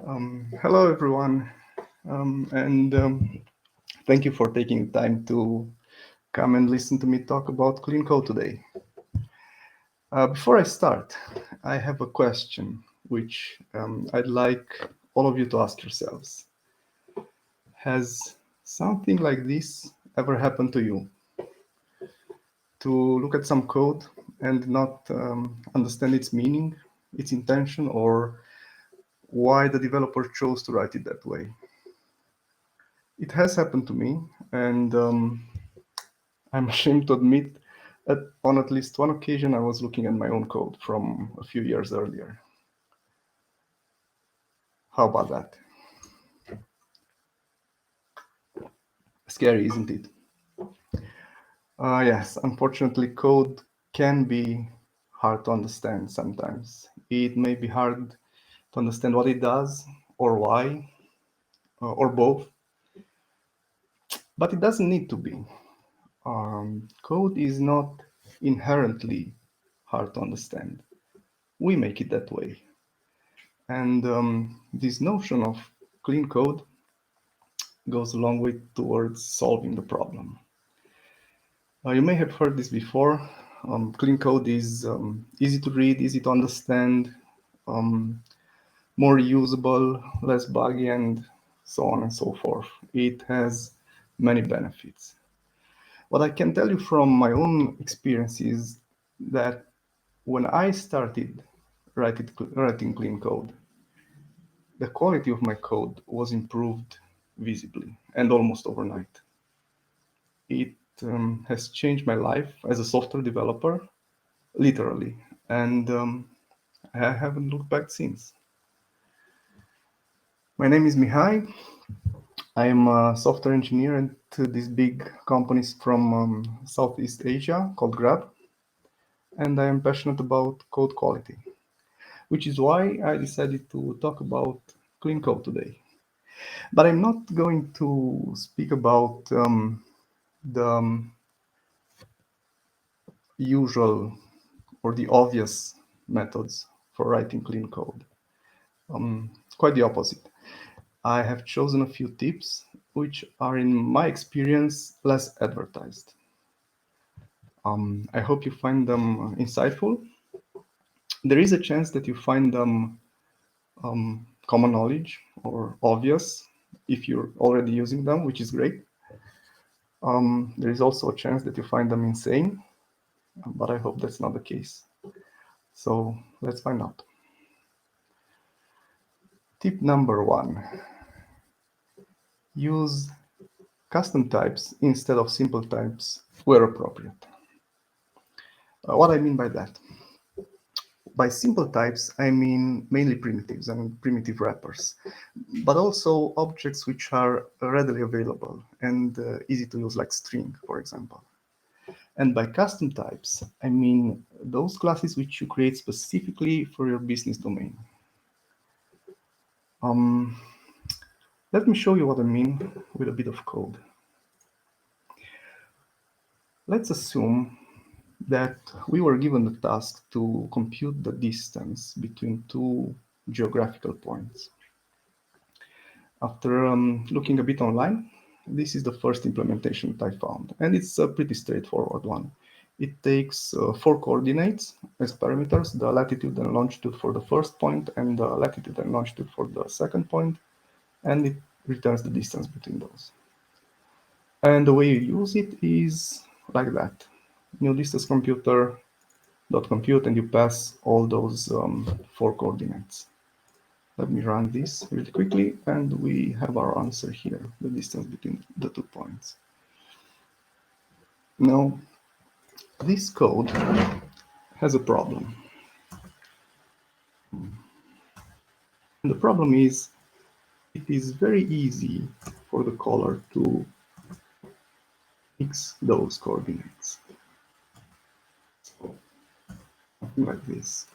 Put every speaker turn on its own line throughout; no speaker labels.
Hello, everyone, and thank you for taking time to come and listen to me talk about clean code today. Before I start, I have a question which I'd like all of you to ask yourselves. Has something like this ever happened to you? To look at some code and not understand its meaning, its intention, or why the developer chose to write it that way? It has happened to me, and I'm ashamed to admit that on at least one occasion I was looking at my own code from a few years earlier. How about that? Scary, isn't it? Yes, unfortunately, code can be hard to understand sometimes. It may be hard to understand what it does, or why, or both, but it doesn't need to be. Code is not inherently hard to understand. We make it that way. And this notion of clean code goes a long way towards solving the problem. You may have heard this before. Clean code is easy to read, easy to understand, um, more usable, less buggy, and so on and so forth. It has many benefits. What I can tell you from my own experience is that when I started writing clean code, the quality of my code was improved visibly and almost overnight. It has changed my life as a software developer, literally, and I haven't looked back since. My name is Mihai. I am a software engineer at these big companies from Southeast Asia called Grab, and I am passionate about code quality, which is why I decided to talk about clean code today. But I'm not going to speak about the usual or the obvious methods for writing clean code. Quite the opposite. I have chosen a few tips which are, in my experience, less advertised. I hope you find them insightful. There is a chance that you find them common knowledge or obvious if you're already using them, which is great. There is also a chance that you find them insane, but I hope that's not the case. So let's find out. Tip number one, use custom types instead of simple types where appropriate. What I mean by that? By simple types, I mean mainly primitives and primitive wrappers, but also objects which are readily available and easy to use, like string, for example. And by custom types, I mean those classes which you create specifically for your business domain. Let me show you what I mean with a bit of code. Let's assume that we were given the task to compute the distance between two geographical points. After looking a bit online, this is the first implementation that I found, and it's a pretty straightforward one. It takes 4 coordinates as parameters, the latitude and longitude for the first point and the latitude and longitude for the second point, and it returns the distance between those. And the way you use it is like that. New distance computer dot compute, and you pass all those 4 coordinates. Let me run this really quickly, and we have our answer here, the distance between the 2 points. Now, this code has a problem. And the problem is, it is very easy for the caller to mix those coordinates. So, something like this.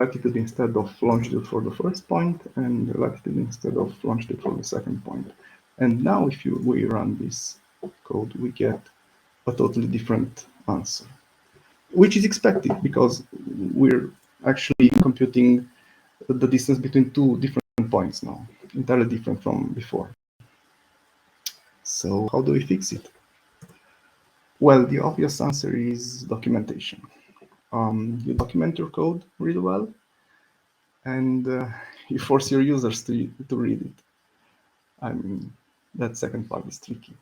Latitude instead of longitude for the first point, and latitude instead of longitude for the second point. And now if we run this code, we get a totally different answer, which is expected because we're actually computing the distance between two different points now, entirely different from before. So how do we fix it? Well, the obvious answer is documentation. You document your code really well, and you force your users to read it. I mean, that second part is tricky.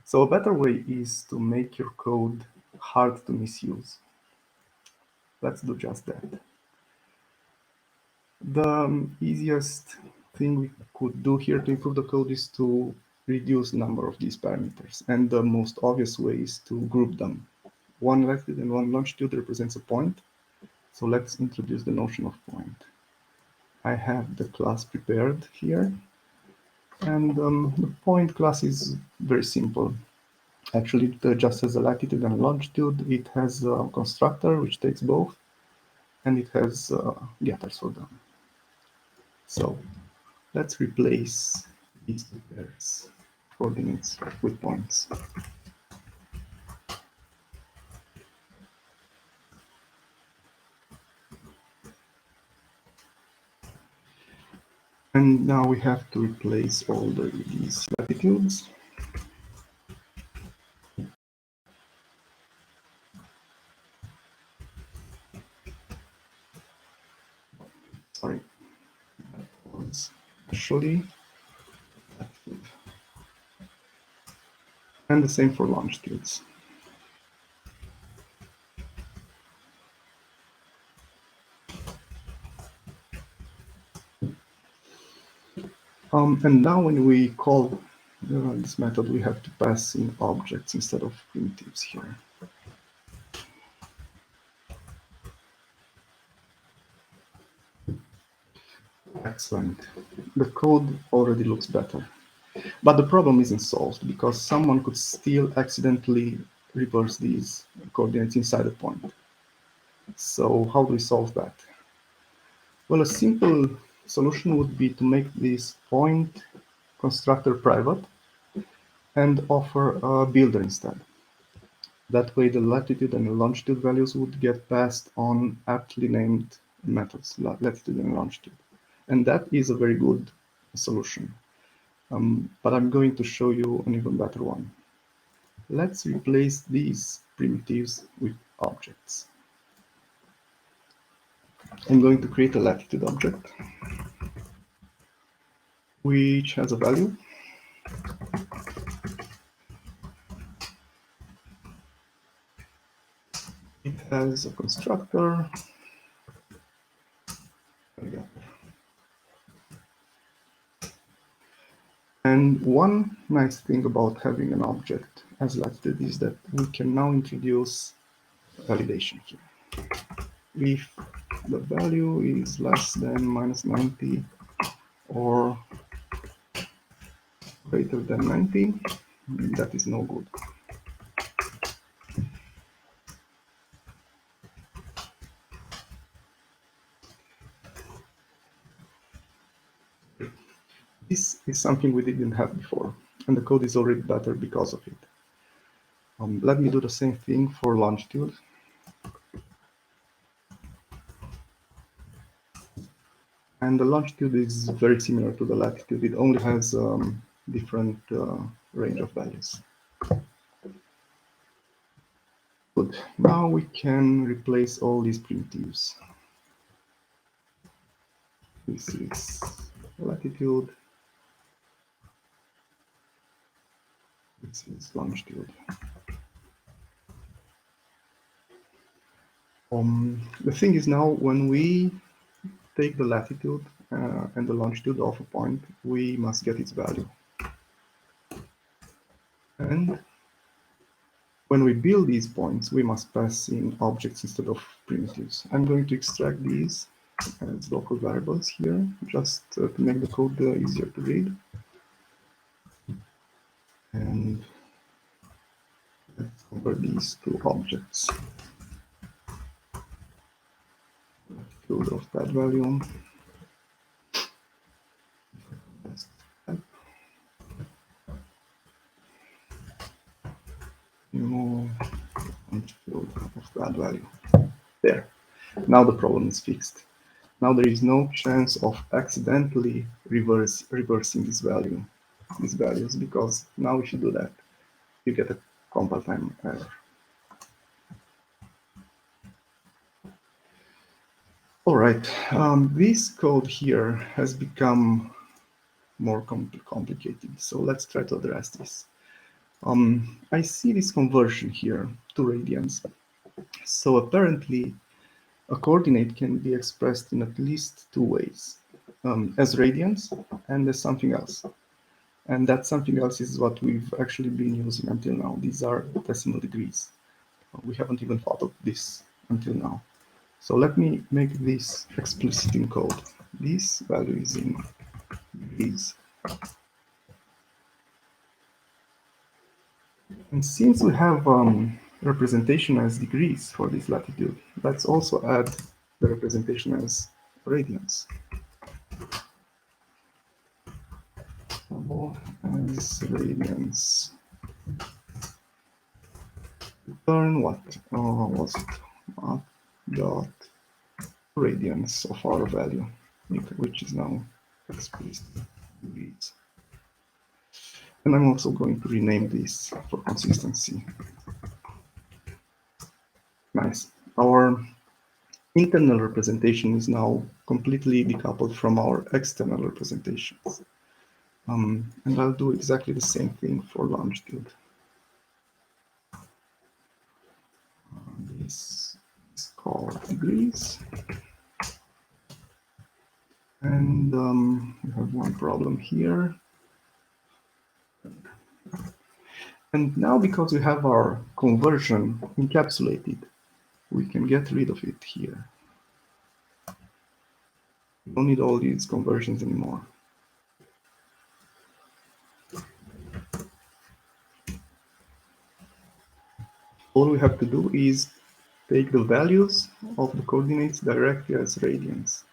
So a better way is to make your code hard to misuse. Let's do just that. The easiest thing we could do here to improve the code is to reduce the number of these parameters. And the most obvious way is to group them. One latitude and one longitude represents a point. So let's introduce the notion of point. I have the class prepared here. And the point class is very simple. Actually, it just has a latitude and a longitude. It has a constructor, which takes both, and it has getters for them. So let's replace these two pairs coordinates with points. And now we have to replace all these latitudes. Sorry, that was actually latitude. And the same for longitudes. And now when we call this method, we have to pass in objects instead of primitives here. Excellent. The code already looks better. But the problem isn't solved because someone could still accidentally reverse these coordinates inside a point. So how do we solve that? Well, a simple solution would be to make this point constructor private and offer a builder instead. That way the latitude and the longitude values would get passed on aptly named methods, latitude and longitude. And that is a very good solution. But I'm going to show you an even better one. Let's replace these primitives with objects. I'm going to create a latitude object, which has a value. It has a constructor. And one nice thing about having an object as latitude is that we can now introduce validation here. If the value is less than minus 90 or greater than 90, that is no good. This is something we didn't have before, and the code is already better because of it. Let me do the same thing for longitude. And the longitude is very similar to the latitude. It only has different range of values. Good. Now we can replace all these primitives. This is latitude. This is longitude. The thing is now when we take the latitude and the longitude of a point, we must get its value. And when we build these points, we must pass in objects instead of primitives. I'm going to extract these as local variables here, just to make the code easier to read. And let's convert these to objects. Latitude of that value. Remove longitude of that value. There. Now the problem is fixed. Now there is no chance of accidentally reversing these values, because now if you do that, you get a compile time error. All right, this code here has become more complicated, so let's try to address this. I see this conversion here to radians. So apparently, a coordinate can be expressed in at least two ways, as radians and as something else. And that something else is what we've actually been using until now. These are decimal degrees. We haven't even thought of this until now. So let me make this explicit in code. This value is in degrees. And since we have representation as degrees for this latitude, let's also add the representation as radians. As radians. Return what? Was it math dot radians of our value, which is now explicit degrees. And I'm also going to rename this for consistency. Nice. Our internal representation is now completely decoupled from our external representations. And I'll do exactly the same thing for longitude. This is called degrees. And we have one problem here. And now, because we have our conversion encapsulated, we can get rid of it here. We don't need all these conversions anymore. All we have to do is take the values of the coordinates directly as radians.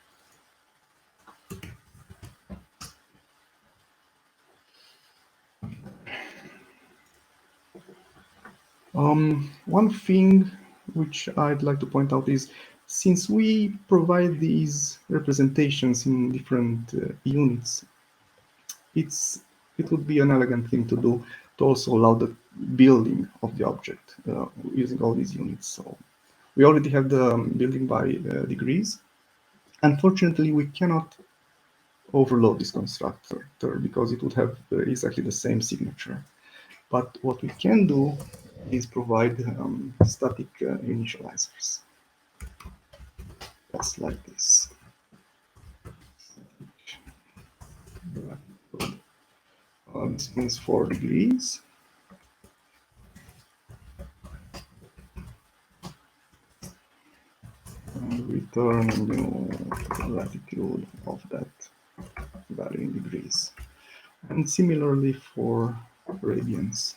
One thing which I'd like to point out is, since we provide these representations in different units, it would be an elegant thing to do to also allow the building of the object using all these units. So we already have the building by degrees. Unfortunately, we cannot overload this constructor because it would have exactly the same signature. But what we can do is provide static initializers. Just like this. This means 4 degrees. And return a new latitude of that value in degrees. And similarly for radians.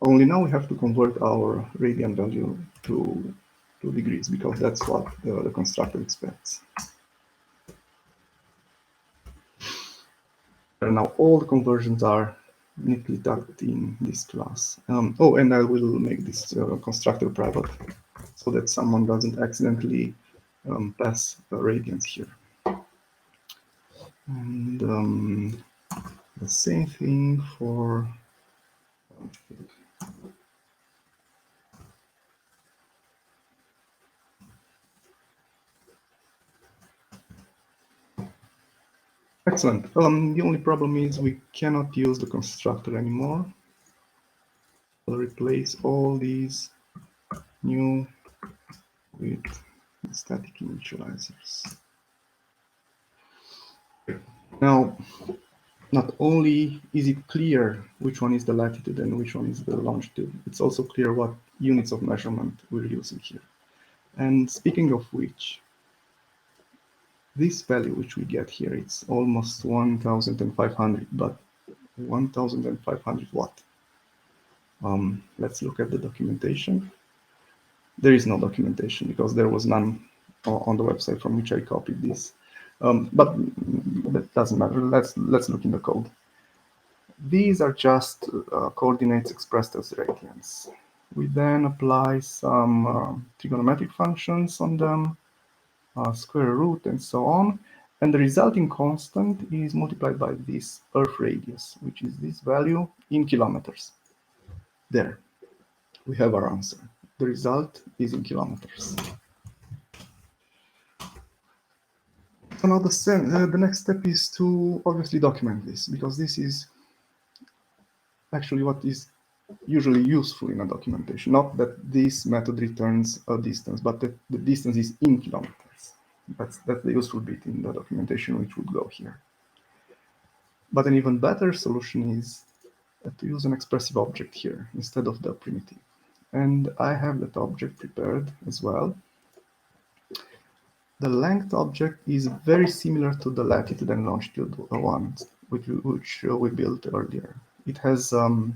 Only now we have to convert our radian value to degrees, because that's what the constructor expects. And now all the conversions are neatly tucked in this class. Oh, and I will make this constructor private so that someone doesn't accidentally pass radians here. And the same thing for excellent. The only problem is we cannot use the constructor anymore. I'll replace all these new with static initializers. Now, not only is it clear which one is the latitude and which one is the longitude, it's also clear what units of measurement we're using here. And speaking of which, this value which we get here, it's almost 1,500, but 1,500 what? Let's look at the documentation. There is no documentation because there was none on the website from which I copied this. But that doesn't matter. Let's look in the code. These are just coordinates expressed as radians. We then apply some trigonometric functions on them, square root and so on, and the resulting constant is multiplied by this Earth radius, which is this value in kilometers. There, we have our answer. The result is in kilometers. So now the next step is to obviously document this, because this is actually what is usually useful in a documentation. Not that this method returns a distance, but that the distance is in kilometers. That's the useful bit in the documentation, which would go here. But an even better solution is to use an expressive object here instead of the primitive. And I have that object prepared as well. The length object is very similar to the latitude and longitude one, which we built earlier. It has an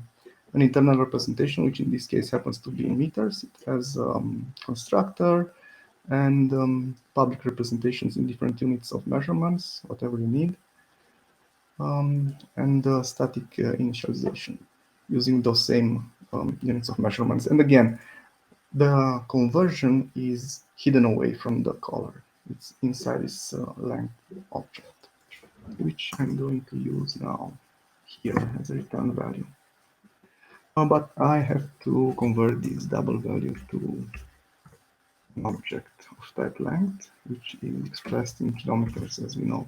internal representation, which in this case happens to be in meters. It has constructor and public representations in different units of measurements, whatever you need, and static initialization using those same units of measurements. And again, the conversion is hidden away from the color. It's inside this length object, which I'm going to use now here as a return value. But I have to convert this double value to an object of type length, which is expressed in kilometers, as we know.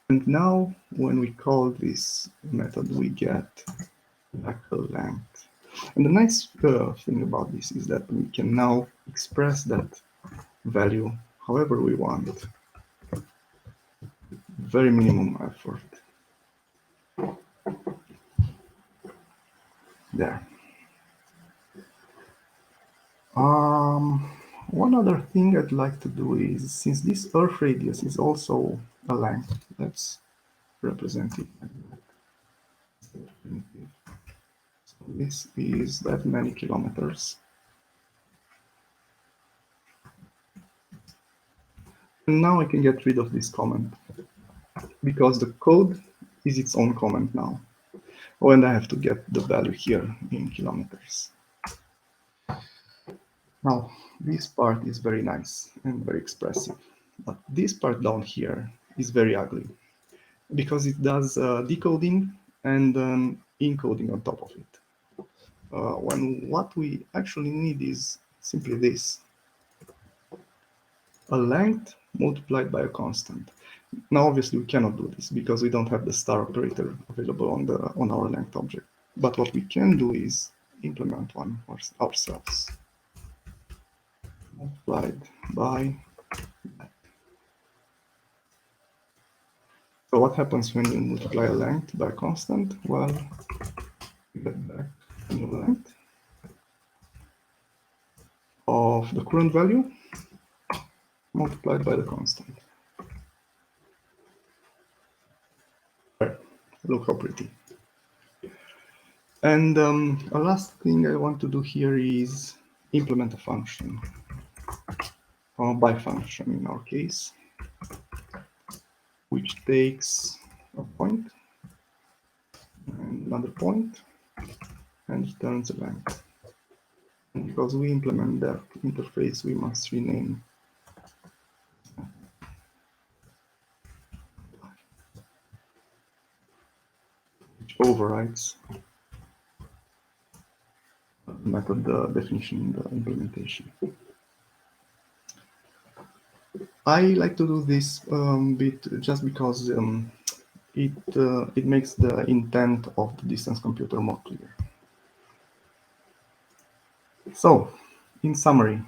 And now, when we call this method, we get actual length. And the nice thing about this is that we can now express that value however we want. Very minimum effort. There. One other thing I'd like to do is, since this Earth radius is also a length, let's represent it. So this is that many kilometers. And now I can get rid of this comment, because the code is its own comment now. Oh, and I have to get the value here in kilometers. Now, this part is very nice and very expressive, but this part down here is very ugly, because it does decoding and encoding on top of it. When what we actually need is simply this: a length multiplied by a constant. Now, obviously, we cannot do this because we don't have the star operator available on our length object. But what we can do is implement one ourselves. Multiplied by that. So what happens when you multiply a length by a constant? Well, you get back the length of the current value multiplied by the constant. There. Look how pretty. And a last thing I want to do here is implement a function, or by function in our case, which takes a point and another point and returns a length. And because we implement that interface, we must rename which overrides the method definition in the implementation. I like to do this bit just because it makes the intent of the distance computer more clear. So, in summary,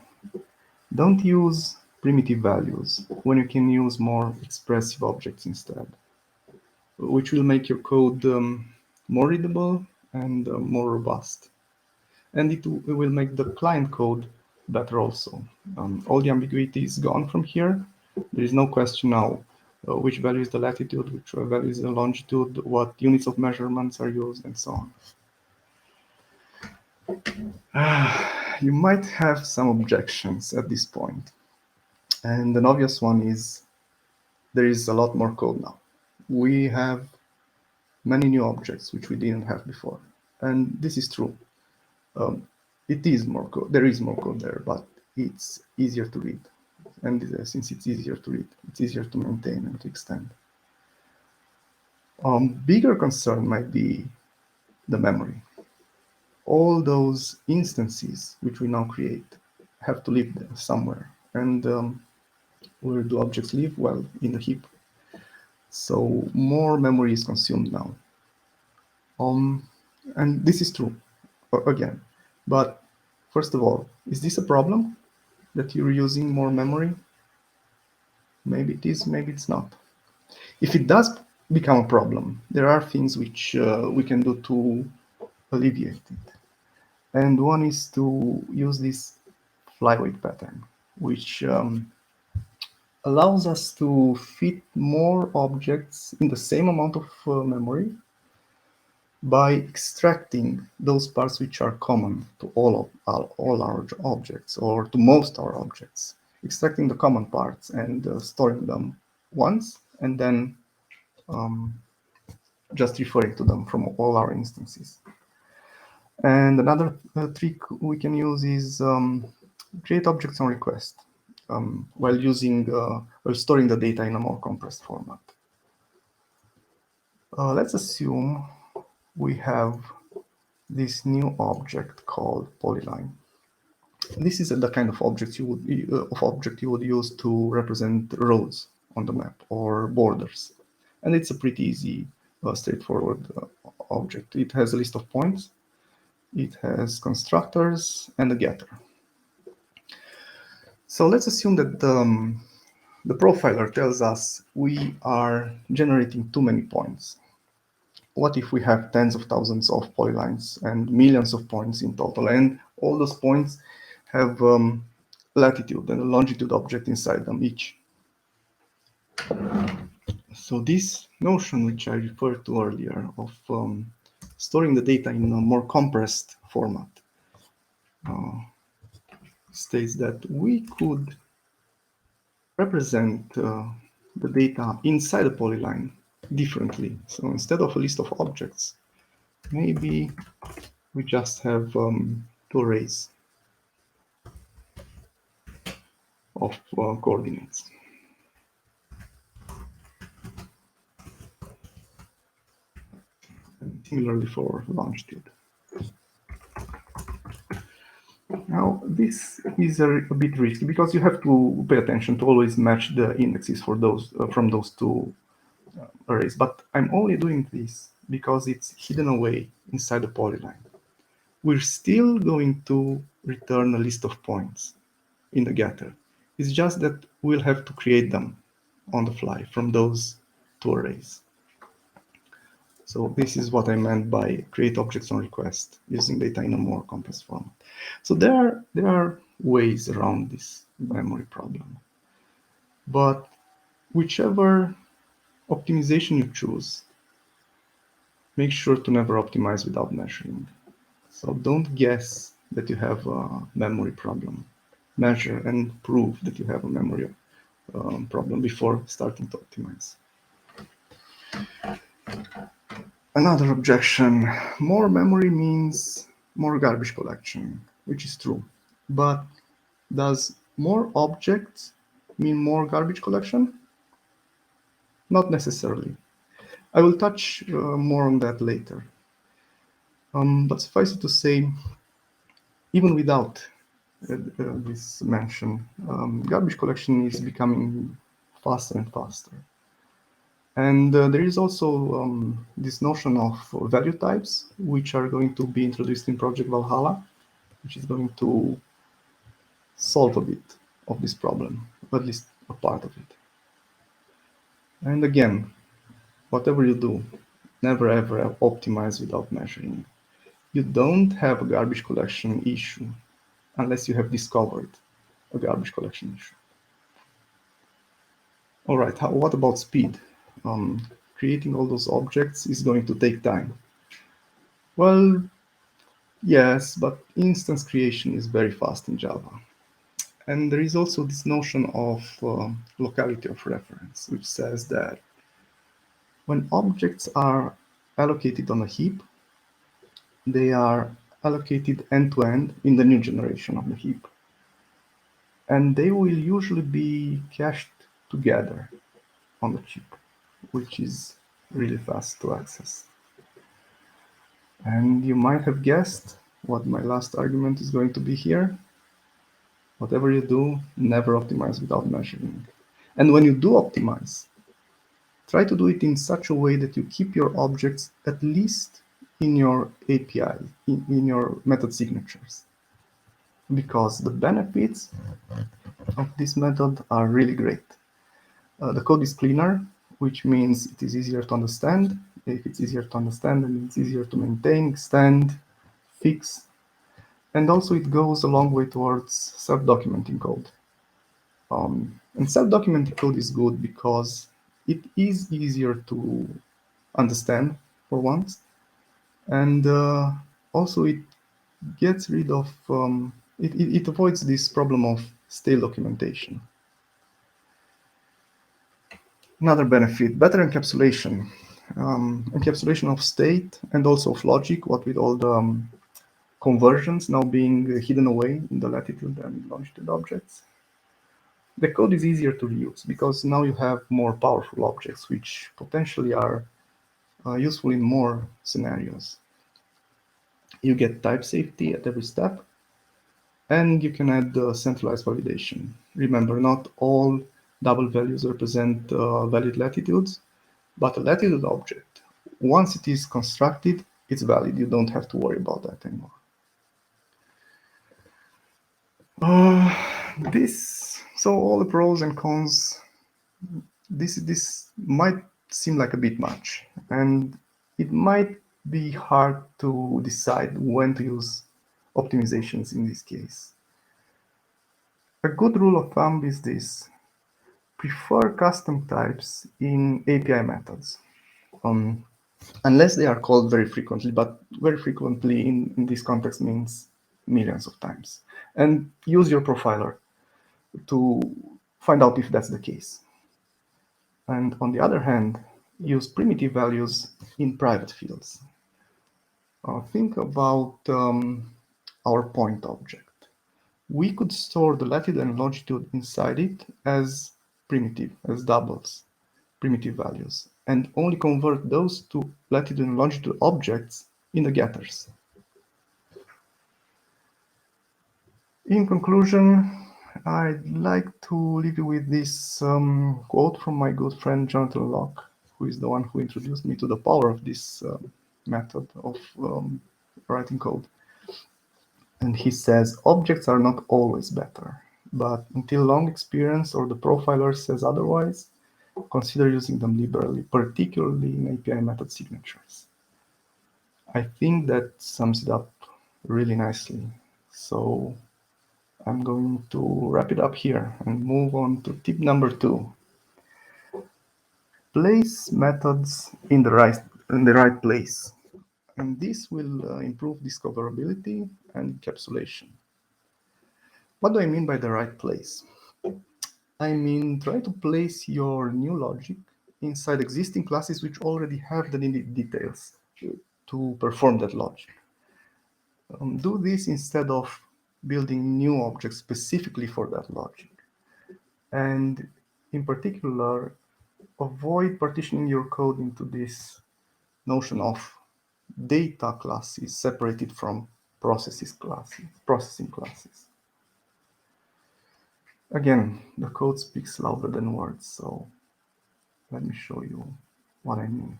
don't use primitive values when you can use more expressive objects instead, which will make your code more readable and more robust. And it will make the client code better also. All the ambiguity is gone from here. There is no question now which value is the latitude, which value is the longitude, what units of measurements are used, and so on. You might have some objections at this point. And an obvious one is there is a lot more code now. We have many new objects which we didn't have before. And this is true. it is more code. There is more code there, but it's easier to read. And since it's easier to read, it's easier to maintain and to extend. Bigger concern might be the memory. All those instances which we now create have to live there somewhere. And where do objects live? Well, in the heap. So more memory is consumed now. And this is true, again. But first of all, is this a problem that you're using more memory? Maybe it is, maybe it's not. If it does become a problem, there are things which we can do to alleviate it. And one is to use this flyweight pattern, which allows us to fit more objects in the same amount of memory by extracting those parts which are common to all our objects, or to most our objects, extracting the common parts and storing them once, and then just referring to them from all our instances. And another trick we can use is create objects on request while storing the data in a more compressed format. Let's assume we have this new object called polyline. This is the kind of object you would use to represent roads on the map or borders, and it's a pretty easy, straightforward object. It has a list of points, it has constructors, and a getter. So let's assume that the profiler tells us we are generating too many points. What if we have tens of thousands of polylines and millions of points in total, and all those points have latitude and a longitude object inside them each? So this notion, which I referred to earlier, of storing the data in a more compressed format, states that we could represent the data inside a polyline differently. So instead of a list of objects, maybe we just have two arrays of coordinates. And similarly for longitude. Now, this is a bit risky because you have to pay attention to always match the indexes for those from those two arrays. But I'm only doing this because it's hidden away inside the polyline. We're still going to return a list of points in the getter. It's just that we'll have to create them on the fly from those two arrays. So this is what I meant by create objects on request, using data in a more compressed format. So there are ways around this memory problem. But whichever optimization you choose, make sure to never optimize without measuring. So don't guess that you have a memory problem. Measure and prove that you have a memory problem before starting to optimize. Another objection, more memory means more garbage collection, which is true. But does more objects mean more garbage collection? Not necessarily. I will touch more on that later. But suffice it to say, even without this mention, garbage collection is becoming faster and faster. And there is also this notion of value types, which are going to be introduced in Project Valhalla, which is going to solve a bit of this problem, at least a part of it. And again, whatever you do, never ever optimize without measuring. You don't have a garbage collection issue unless you have discovered a garbage collection issue. All right, what about speed? Creating all those objects is going to take time. Well, yes, but instance creation is very fast in Java. And there is also this notion of locality of reference, which says that when objects are allocated on a heap, they are allocated end-to-end in the new generation of the heap. And they will usually be cached together on the chip, which is really fast to access. And you might have guessed what my last argument is going to be here. Whatever you do, never optimize without measuring. And when you do optimize, try to do it in such a way that you keep your objects at least in your API, in your method signatures. Because the benefits of this method are really great. The code is cleaner, which means it is easier to understand. If it's easier to understand, then it's easier to maintain, extend, fix. And also it goes a long way towards self-documenting code. And self-documenting code is good because it is easier to understand for once. And also it gets rid of, it avoids this problem of stale documentation. Another benefit, better encapsulation. Encapsulation of state and also of logic, what with all the conversions now being hidden away in the latitude and longitude objects. The code is easier to reuse because now you have more powerful objects which potentially are useful in more scenarios. You get type safety at every step, and you can add centralized validation. Remember, not all double values represent valid latitudes, but a latitude object, once it is constructed, it's valid. You don't have to worry about that anymore. So all the pros and cons, this might seem like a bit much, and it might be hard to decide when to use optimizations in this case. A good rule of thumb is this: prefer custom types in API methods, unless they are called very frequently, but very frequently in this context means millions of times. And use your profiler to find out if that's the case. And on the other hand, use primitive values in private fields. Think about our point object. We could store the latitude and longitude inside it as primitive, as doubles, primitive values, and only convert those to latitude and longitude objects in the getters. In conclusion, I'd like to leave you with this quote from my good friend Jonathan Locke, who is the one who introduced me to the power of this method of writing code. And he says, objects are not always better, but until long experience or the profiler says otherwise, consider using them liberally, particularly in API method signatures. I think that sums it up really nicely. So I'm going to wrap it up here and move on to tip number 2. Place methods in the right place. And this will improve discoverability and encapsulation. What do I mean by the right place? I mean, try to place your new logic inside existing classes which already have the needed details to perform that logic. Do this instead of building new objects specifically for that logic. And in particular, avoid partitioning your code into this notion of data classes separated from processing classes. Again, the code speaks louder than words, so let me show you what I mean.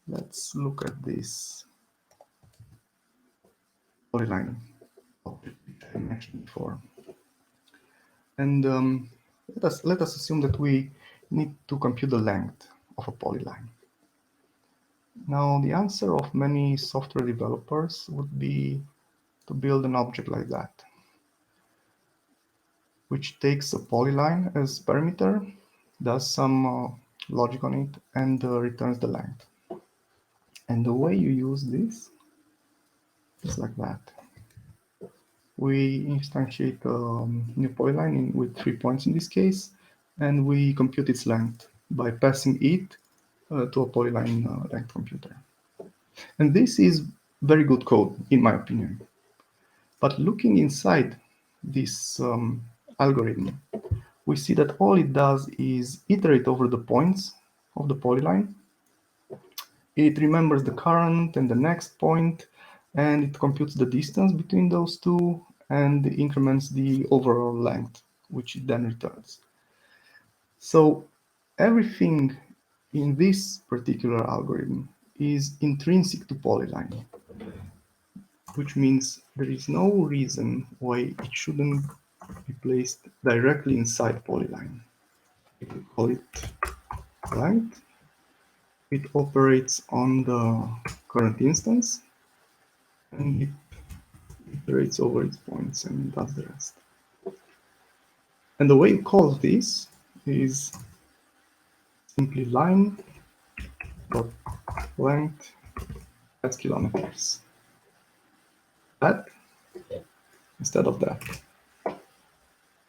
Let's look at this polyline object which I mentioned before. And let us assume that we need to compute the length of a polyline. Now, the answer of many software developers would be to build an object like that, which takes a polyline as parameter, does some logic on it, and returns the length. And the way you use this is like that. We instantiate a new polyline with 3 points in this case, and we compute its length by passing it to a polyline length computer. And this is very good code, in my opinion. But looking inside this algorithm, we see that all it does is iterate over the points of the polyline. It remembers the current and the next point, and it computes the distance between those two and increments the overall length, which it then returns. So everything in this particular algorithm is intrinsic to polyline, which means there is no reason why it shouldn't be placed directly inside polyline. We call it length. It operates on the current instance, and it iterates over its points and does the rest. And the way it calls this is simply line dot length as kilometers. That instead of that.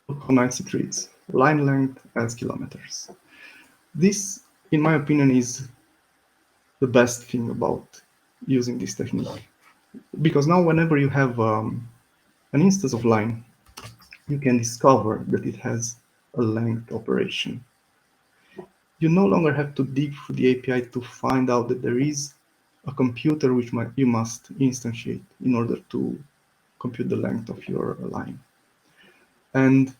Look how nice it reads. Line length as kilometers. This, in my opinion, is the best thing about using this technique. Because now whenever you have an instance of line, you can discover that it has a length operation. You no longer have to dig through the API to find out that there is a computer which you must instantiate in order to compute the length of your line. And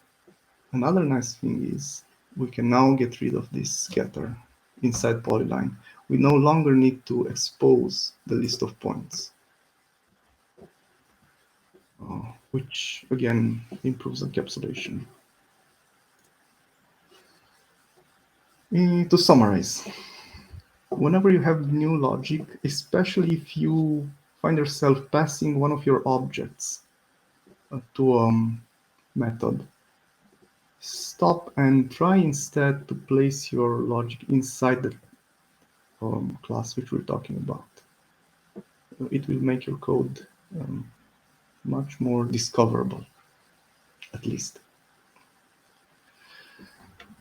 another nice thing is we can now get rid of this scatter inside polyline. We no longer need to expose the list of points, which again improves encapsulation. To summarize, whenever you have new logic, especially if you find yourself passing one of your objects to a method, stop and try instead to place your logic inside the class which we're talking about. It will make your code much more discoverable, at least.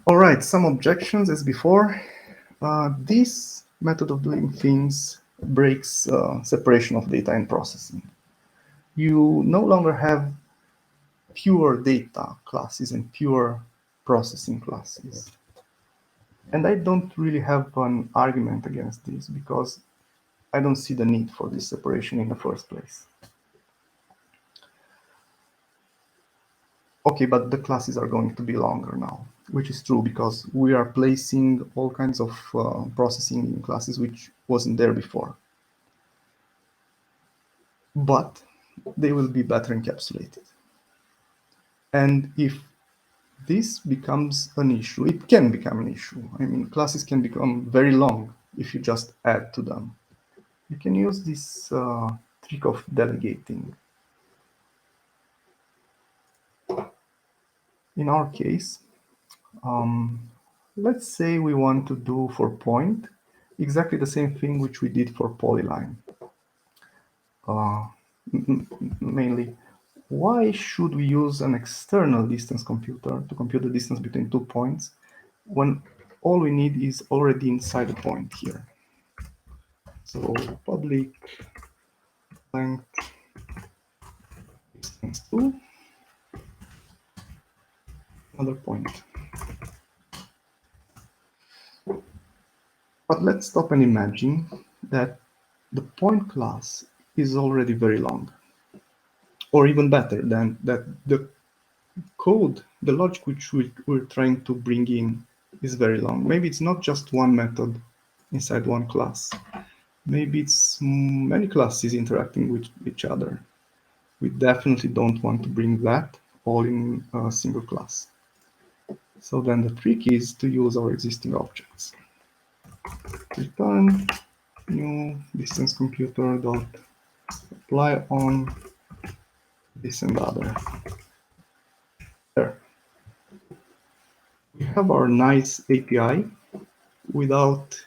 All right, some objections as before. This method of doing things breaks separation of data and processing. You no longer have pure data classes and pure processing classes. And I don't really have an argument against this because I don't see the need for this separation in the first place. Okay, but the classes are going to be longer now, which is true because we are placing all kinds of processing in classes which wasn't there before. But they will be better encapsulated. And if this becomes an issue, it can become an issue. I mean, classes can become very long if you just add to them. You can use this trick of delegating. In our case, let's say we want to do for point exactly the same thing which we did for polyline. Mainly, why should we use an external distance computer to compute the distance between 2 points when all we need is already inside the point here? So public length distance 2, another point. But let's stop and imagine that the point class is already very long. Or even better than that, the code, the logic which we're trying to bring in is very long. Maybe it's not just one method inside one class. Maybe it's many classes interacting with each other. We definitely don't want to bring that all in a single class. So then the trick is to use our existing objects. Return new distance computer dot apply on this and other. There. We have our nice API without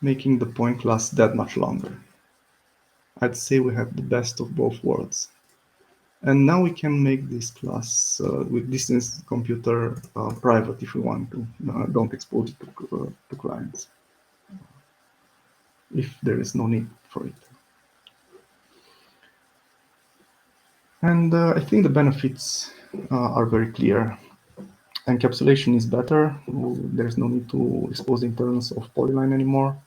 making the point class that much longer. I'd say we have the best of both worlds. And now we can make this class with distance computer private if we want to. Don't expose it to clients. if there is no need for it. And I think the benefits are very clear. Encapsulation is better. There's no need to expose the internals of polyline anymore.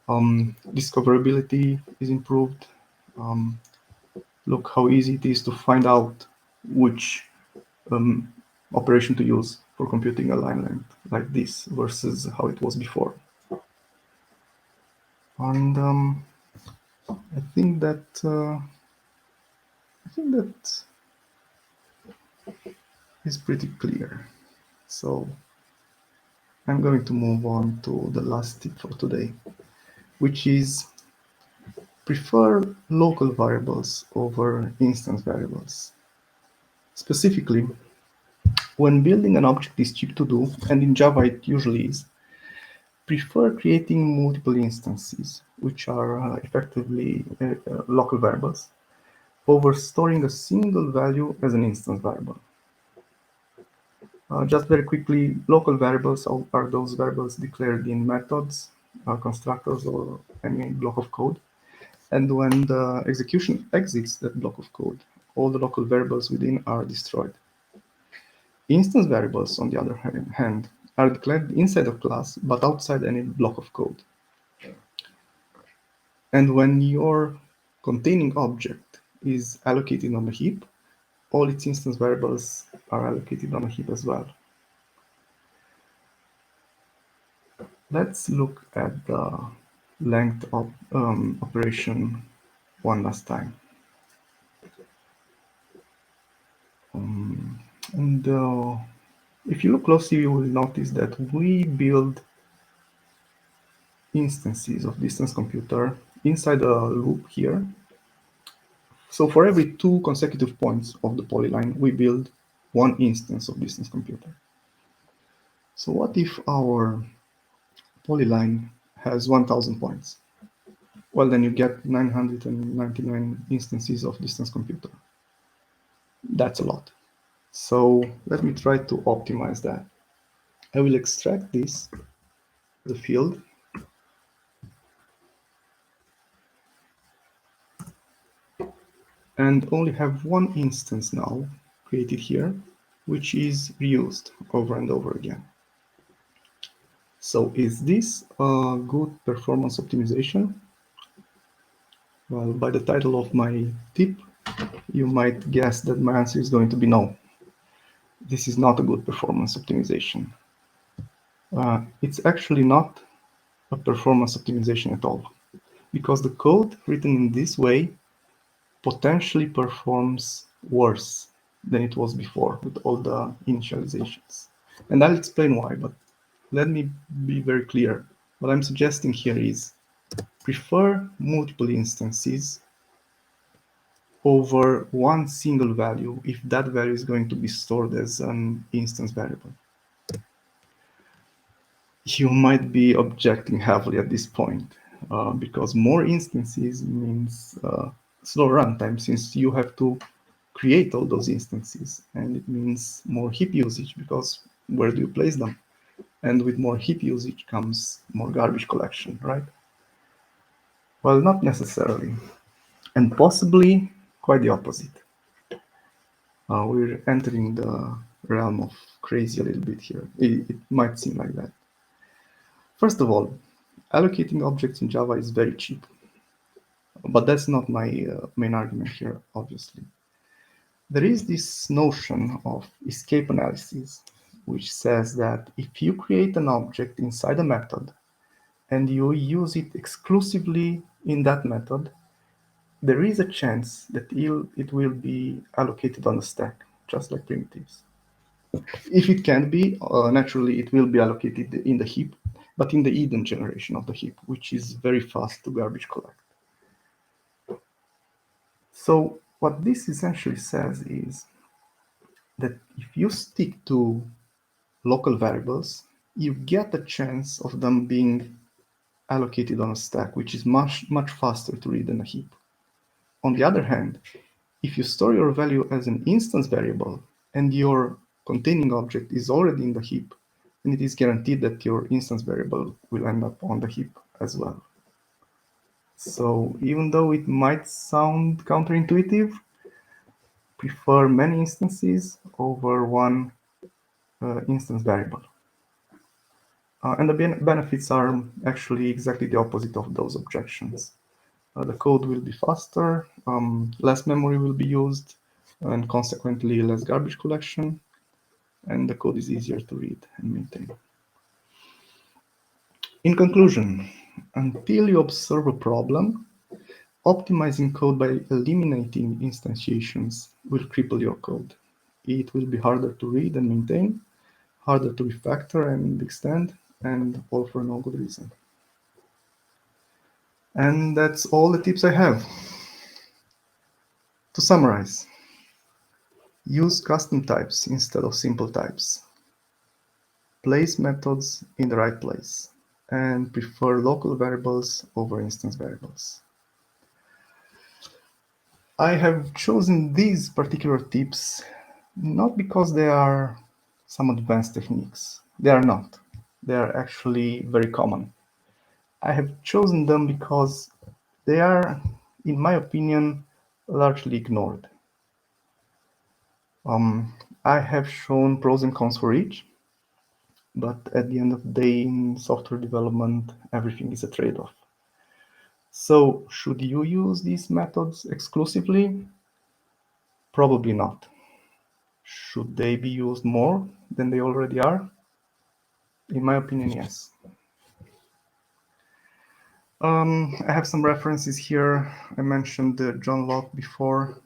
Discoverability is improved. Look how easy it is to find out which operation to use for computing a line length like this versus how it was before. And I think that is pretty clear. So I'm going to move on to the last tip for today, which is prefer local variables over instance variables. Specifically, when building an object is cheap to do, and in Java it usually is, prefer creating multiple instances, which are effectively local variables, over storing a single value as an instance variable. Just very quickly, local variables are those variables declared in methods, constructors, or any block of code. And when the execution exits that block of code, all the local variables within are destroyed. Instance variables, on the other hand, are declared inside a class, but outside any block of code. And when your containing object is allocated on the heap, all its instance variables are allocated on a heap as well. Let's look at the length of operation one last time. If you look closely, you will notice that we build instances of distance computer inside a loop here. So for every 2 consecutive points of the polyline, we build one instance of distance computer. So what if our polyline has 1000 points? Well, then you get 999 instances of distance computer. That's a lot. So let me try to optimize that. I will extract this, the field, and only have one instance now created here, which is reused over and over again. So is this a good performance optimization? Well, by the title of my tip, you might guess that my answer is going to be no. This is not a good performance optimization. It's actually not a performance optimization at all, because the code written in this way potentially performs worse than it was before with all the initializations. And I'll explain why, but let me be very clear. What I'm suggesting here is prefer multiple instances over one single value if that value is going to be stored as an instance variable. You might be objecting heavily at this point because more instances means slow runtime, since you have to create all those instances, and it means more heap usage because where do you place them? And with more heap usage comes more garbage collection, right? Well, not necessarily, and possibly quite the opposite. We're entering the realm of crazy a little bit here. It might seem like that. First of all, allocating objects in Java is very cheap, but that's not my main argument here, obviously. There is this notion of escape analysis, which says that if you create an object inside a method and you use it exclusively in that method, there is a chance that it will be allocated on the stack, just like primitives. If it can't be, naturally it will be allocated in the heap, but in the hidden generation of the heap, which is very fast to garbage collect. So what this essentially says is that if you stick to local variables, you get a chance of them being allocated on a stack, which is much faster to read than a heap. On the other hand, if you store your value as an instance variable and your containing object is already in the heap, then it is guaranteed that your instance variable will end up on the heap as well. So even though it might sound counterintuitive, prefer many instances over one instance variable. And the benefits are actually exactly the opposite of those objections. The code will be faster, less memory will be used, and consequently less garbage collection, and the code is easier to read and maintain. In conclusion, until you observe a problem, optimizing code by eliminating instantiations will cripple your code. It will be harder to read and maintain, harder to refactor and extend, and all for no good reason. And that's all the tips I have. To summarize, use custom types instead of simple types. Place methods in the right place, and prefer local variables over instance variables. I have chosen these particular tips not because they are some advanced techniques. They are not. They are actually very common. I have chosen them because they are, in my opinion, largely ignored. I have shown pros and cons for each, but at the end of the day, in software development, everything is a trade-off. So, should you use these methods exclusively? Probably not. Should they be used more than they already are? In my opinion, yes. I have some references here. I mentioned John Locke before.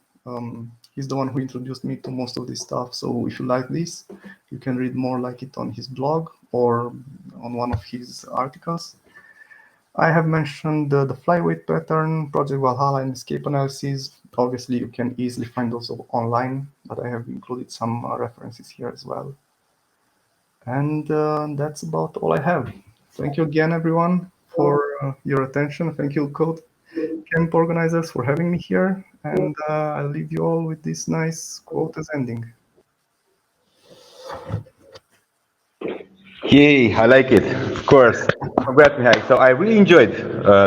He's the one who introduced me to most of this stuff. So if you like this, you can read more like it on his blog or on one of his articles. I have mentioned the flyweight pattern, Project Valhalla, and escape analysis. Obviously, you can easily find those online, but I have included some references here as well. And that's about all I have. Thank you again, everyone, for your attention. Thank you, Codecamp organizers, for having me here. And I'll leave you all with this nice quote as ending.
Yay, I like it. Of course. Congrats, Mihai. So I really enjoyed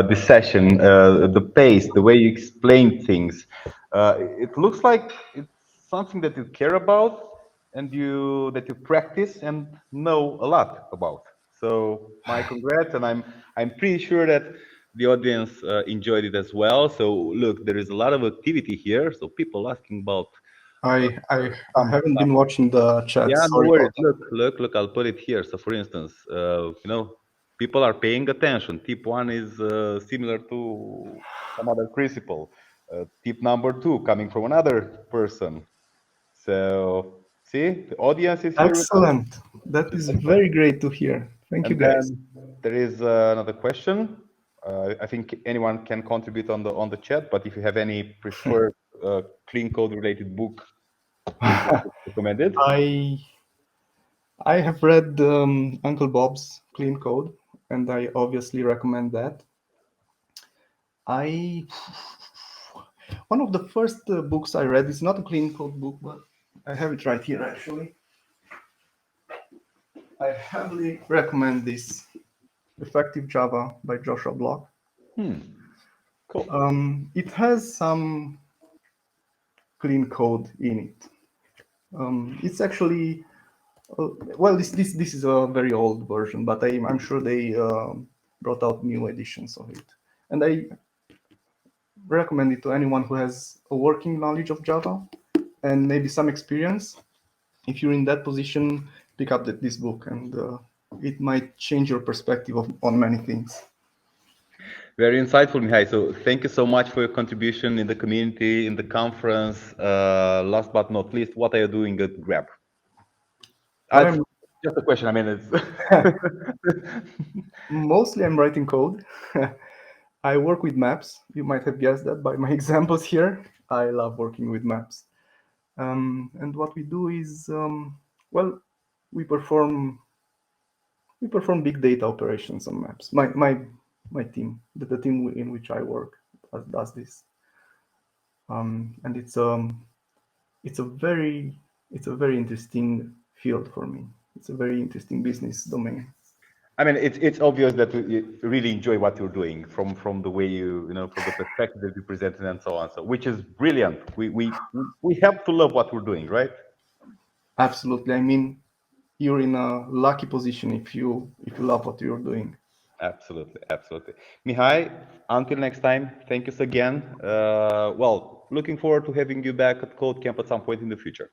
this session, the pace, the way you explain things. It looks like it's something that you care about and you that you practice and know a lot about. So my congrats, and I'm pretty sure that the audience enjoyed it as well. So look, there is a lot of activity here. So people asking about
I
some
haven't
stuff.
been watching the chat.
Yeah, no
Sorry
worries.
about that.
Look. I'll put it here. So, for instance, people are paying attention. Tip one is similar to some other principle. Tip number two coming from another person. So, see, the audience is here with us.
Excellent. That is very great to hear. Thank you,
And
guys.
then there is another question. I think anyone can contribute on the chat, but if you have any preferred clean code related book, which one would you recommend it?
I I have read Uncle Bob's Clean Code, and I obviously recommend that. I One of the first books I read is not a clean code book, but I have it right here actually. I heavily recommend this Effective Java by Joshua Block.
Hmm, cool.
It has some clean code in it. It's actually well, this is a very old version, but I'm sure they brought out new editions of it, and I recommend it to anyone who has a working knowledge of Java and maybe some experience. If you're in that position, pick up this book, and it might change your perspective on many things.
Very insightful, Mihai. So thank you so much for your contribution in the community, in the conference. Last but not least, what are you doing at Grab?
What
It's
I'm
just a question. I mean, it's
Mostly I'm writing code. I work with maps. You might have guessed that by my examples here. I love working with maps. And what we do is, well, we perform we perform big data operations on maps. My team, the team in which I work, does this, and it's a very interesting field for me. It's a very interesting business domain.
I mean, it's obvious that you really enjoy what you're doing from the way from the perspective that you presented and so on. So, which is brilliant. We have to love what we're doing, right?
Absolutely. I mean, you're in a lucky position if you love what you're doing.
Absolutely, absolutely. Mihai, until next time, thank you again. Well, looking forward to having you back at Codecamp at some point in the future.